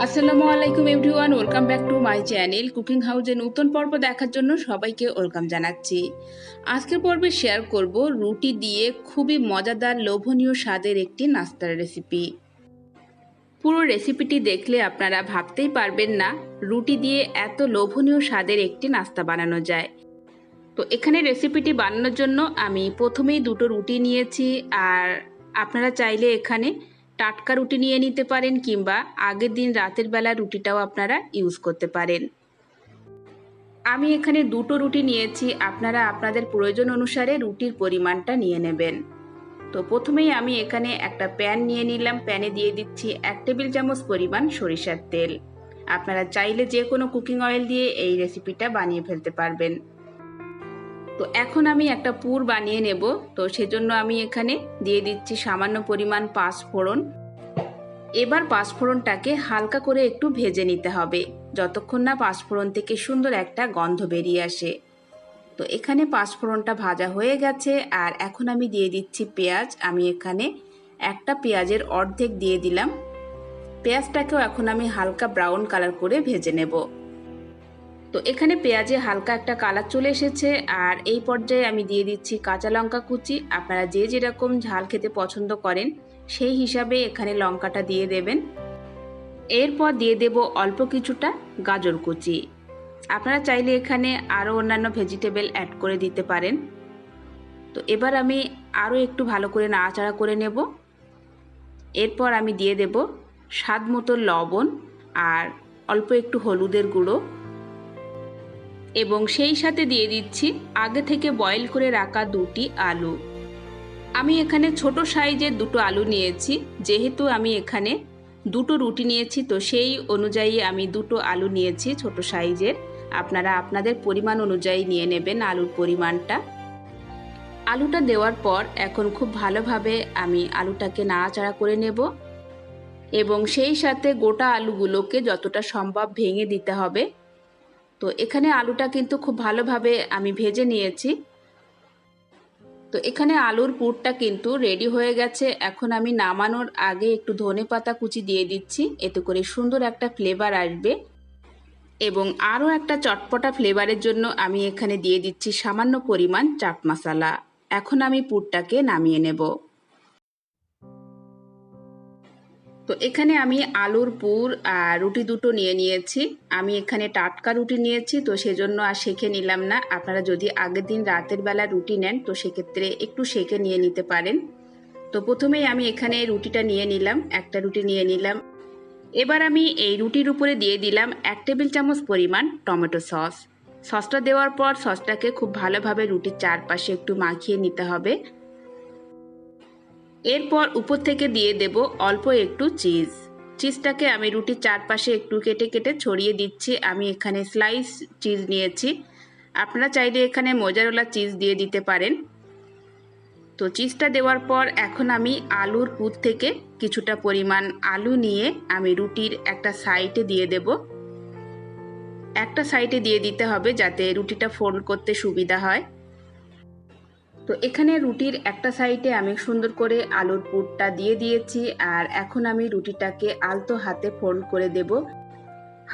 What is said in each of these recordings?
আসসালামু আলাইকুম everyone, welcome back to my channel cooking হাউজের নতুন পর্ব দেখার জন্য সবাইকে ওয়েলকাম জানাচ্ছি। আজকের পর্বে শেয়ার করব রুটি দিয়ে খুবই মজাদার লোভনীয় স্বাদের একটি নাস্তার রেসিপি। পুরো রেসিপিটি দেখলে আপনারা ভাবতেই পারবেন না রুটি দিয়ে এত লোভনীয় স্বাদের একটি নাস্তা বানানো যায়। তো এখানে রেসিপিটি বানানোর জন্য আমি প্রথমেই দুটো রুটি নিয়েছি, আর আপনারা চাইলে এখানে টাটকা রুটি নিয়ে নিতে পারেন কিংবা আগের দিন রাতের বেলা রুটিটাও আপনারা ইউজ করতে পারেন। আমি এখানে দুটো রুটি নিয়েছি, আপনারা আপনাদের প্রয়োজন অনুসারে রুটির পরিমাণটা নিয়ে নেবেন। তো প্রথমেই আমি এখানে একটা প্যান নিয়ে নিলাম, প্যানে দিয়ে দিচ্ছি 1 টেবিল চামচ পরিমাণ সরিষার তেল। আপনারা চাইলে যে কোনো কুকিং অয়েল দিয়ে এই রেসিপিটা বানিয়ে ফেলতে পারবেন। তো এখন আমি একটা পুর বানিয়ে নেব, তো সেজন্য আমি এখানে দিয়ে দিচ্ছি সামান্য পরিমাণ পাঁচফোড়ন। এবার পাঁচফোড়নটাকে হালকা করে একটু ভেজে নিতে হবে যতক্ষণ না পাঁচফোড়ন থেকে সুন্দর একটা গন্ধ বেরিয়ে আসে। তো এখানে পাঁচফোড়নটা ভাজা হয়ে গেছে, আর এখন আমি দিয়ে দিচ্ছি পেঁয়াজ। আমি এখানে একটা পেঁয়াজের অর্ধেক দিয়ে দিলাম। পেঁয়াজটাকেও এখন আমি হালকা ব্রাউন কালার করে ভেজে নেব। তো এখানে পেঁয়াজে হালকা একটা কালার চলে এসেছে, আর এই পর্যায়ে আমি দিয়ে দিচ্ছি কাঁচা লঙ্কা কুচি। আপনারা যে যেরকম ঝাল খেতে পছন্দ করেন সেই হিসাবে এখানে লঙ্কাটা দিয়ে দেবেন। এরপর দিয়ে দেব অল্প কিছুটা গাজর কুচি। আপনারা চাইলে এখানে আরও অন্যান্য ভেজিটেবল অ্যাড করে দিতে পারেন। তো এবার আমি আরও একটু ভালো করে নাড়াচাড়া করে নেব। এরপর আমি দিয়ে দেব স্বাদ মতো লবণ আর অল্প একটু হলুদের গুঁড়ো, এবং সেই সাথে দিয়ে দিচ্ছি আগে থেকে বয়েল করে রাখা দুটি আলু। আমি এখানে ছোট সাইজের দুটো আলু নিয়েছি, যেহেতু আমি এখানে দুটো রুটি নিয়েছি তো সেই অনুযায়ী আমি দুটো আলু নিয়েছি ছোট সাইজের। আপনারা আপনাদের পরিমাণ অনুযায়ী নিয়ে নেবেন আলুর পরিমাণটা। আলুটা দেওয়ার পর এখন খুব ভালোভাবে আমি আলুটাকে নাড়াচাড়া করে নেব, এবং সেই সাথে গোটা আলুগুলোকে যতটা সম্ভব ভেঙে দিতে হবে। তো এখানে আলুটা কিন্তু খুব ভালোভাবে আমি ভেজে নিয়েছি। তো এখানে আলুর পুরটা কিন্তু রেডি হয়ে গেছে। এখন আমি নামানোর আগে একটু ধনেপাতা কুচি দিয়ে দিচ্ছি, এতে করে সুন্দর একটা ফ্লেভার আসবে। এবং আরও একটা চটপটা ফ্লেভারের জন্য আমি এখানে দিয়ে দিচ্ছি সামান্য পরিমাণ চাট মশলা। এখন আমি পুরটাকে নামিয়ে নেব। তো এখানে আমি আলুর পুর আর রুটি দুটো নিয়ে নিয়েছি। আমি এখানে টাটকা রুটি নিয়েছি, তো সেজন্য আর সেঁকে নিলাম না। আপনারা যদি আগের দিন রাতের বেলা রুটি নেন তো সেক্ষেত্রে একটু সেঁকে নিয়ে নিতে পারেন। তো প্রথমেই আমি এখানে রুটিটা নিয়ে নিলাম, একটা রুটি নিয়ে নিলাম। এবার আমি এই রুটির উপরে দিয়ে দিলাম 1 টেবিল চামচ পরিমাণ টমেটো সস। সসটা দেওয়ার পর সসটাকে খুব ভালোভাবে রুটির চারপাশে একটু মাখিয়ে নিতে হবে। এরপর উপর থেকে দিয়ে দেব অল্প একটু চিজ। চিজটাকে আমি রুটির চারপাশে একটু কেটে কেটে ছড়িয়ে দিচ্ছি। আমি এখানে স্লাইস চিজ নিয়েছি, আপনারা চাইলে এখানে মোজারেলা চিজ দিয়ে দিতে পারেন। তো চিজটা দেওয়ার পর এখন আমি আলুর পুর থেকে কিছুটা পরিমাণ আলু নিয়ে আমি রুটির একটা সাইডে দিয়ে দেব। একটা সাইডে দিয়ে দিতে হবে যাতে রুটিটা ফোল্ড করতে সুবিধা হয়। তো এখানে রুটির একটা সাইডে আমি সুন্দর করে আলুর পুরটা দিয়ে দিয়েছি, আর এখন আমি রুটিটাকে আলতো হাতে ফোল্ড করে দেব।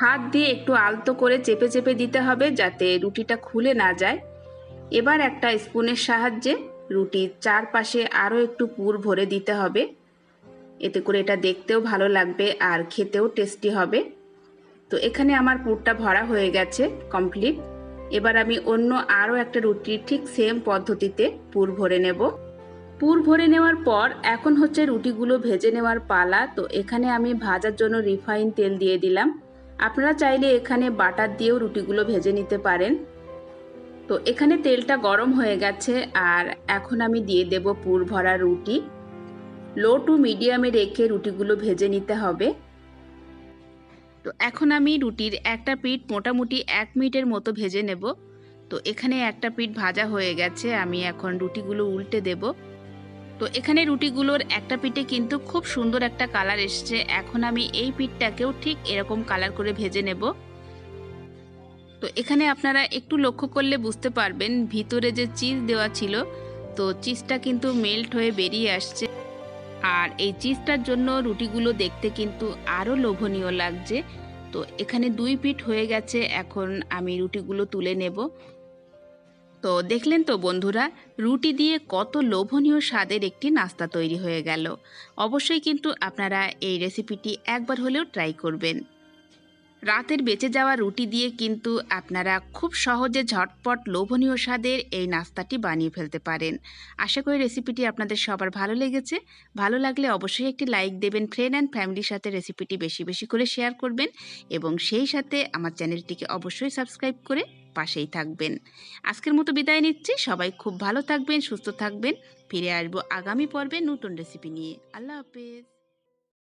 হাত দিয়ে একটু আলতো করে চেপে চেপে দিতে হবে যাতে রুটিটা খুলে না যায়। এবার একটা স্পুনের সাহায্যে রুটির চারপাশে আরও একটু পুর ভরে দিতে হবে, এতে করে এটা দেখতেও ভালো লাগবে আর খেতেও টেস্টি হবে। তো এখানে আমার পুরটা ভরা হয়ে গেছে কমপ্লিট। এবার আমি অন্য আরও একটা রুটি ঠিক সেম পদ্ধতিতে পুর ভরে নেব। পুর ভরে নেওয়ার পর এখন হচ্ছে রুটিগুলো ভেজে নেওয়ার পালা। তো এখানে আমি ভাজার জন্য রিফাইন তেল দিয়ে দিলাম। আপনারা চাইলে এখানে বাটার দিয়েও রুটিগুলো ভেজে নিতে পারেন। তো এখানে তেলটা গরম হয়ে গেছে, আর এখন আমি দিয়ে দেব পুর ভরা রুটি। লো টু মিডিয়ামে রেখে রুটিগুলো ভেজে নিতে হবে। তো এখন আমি রুটির একটা পিঠ মোটামুটি 1 মিনিটের মতো ভেজে নেব। তো এখানে একটা পিঠ ভাজা হয়ে গেছে, আমি এখন রুটিগুলো উল্টে দেব। তো এখানে রুটিগুলোর একটা পিঠে কিন্তু খুব সুন্দর একটা কালার এসছে। এখন আমি এই পিঠটাকেও ঠিক এরকম কালার করে ভেজে নেব। তো এখানে আপনারা একটু লক্ষ্য করলে বুঝতে পারবেন ভিতরে যে চিজ দেওয়া ছিল তো চিজটা কিন্তু মেল্ট হয়ে বেরিয়ে আসছে। আর এই চিজটার জন্য রুটিগুলো দেখতে কিন্তু আরও লোভনীয় লাগছে। তো এখানে 2 পিঠ হয়ে গেছে, এখন আমি রুটিগুলো তুলে নেব। তো দেখলেন তো বন্ধুরা, রুটি দিয়ে কত লোভনীয় স্বাদের একটি নাস্তা তৈরি হয়ে গেল। অবশ্যই কিন্তু আপনারা এই রেসিপিটি একবার হলেও ট্রাই করবেন। রাতের বেঁচে যাওয়া রুটি দিয়ে কিন্তু আপনারা খুব সহজে ঝটপট লোভনীয় স্বাদের এই নাস্তাটি বানিয়ে ফেলতে পারেন। আশা করি রেসিপিটি আপনাদের সবার ভালো লেগেছে। ভালো লাগলে অবশ্যই একটি লাইক দেবেন, ফ্রেন্ড অ্যান্ড ফ্যামিলির সাথে রেসিপিটি বেশি বেশি করে শেয়ার করবেন এবং সেই সাথে আমার চ্যানেলটিকে অবশ্যই সাবস্ক্রাইব করে পাশেই থাকবেন। আজকের মতো বিদায় নিচ্ছি। সবাই খুব ভালো থাকবেন, সুস্থ থাকবেন। ফিরে আসবো আগামী পর্বে নতুন রেসিপি নিয়ে। আল্লাহ হাফেজ।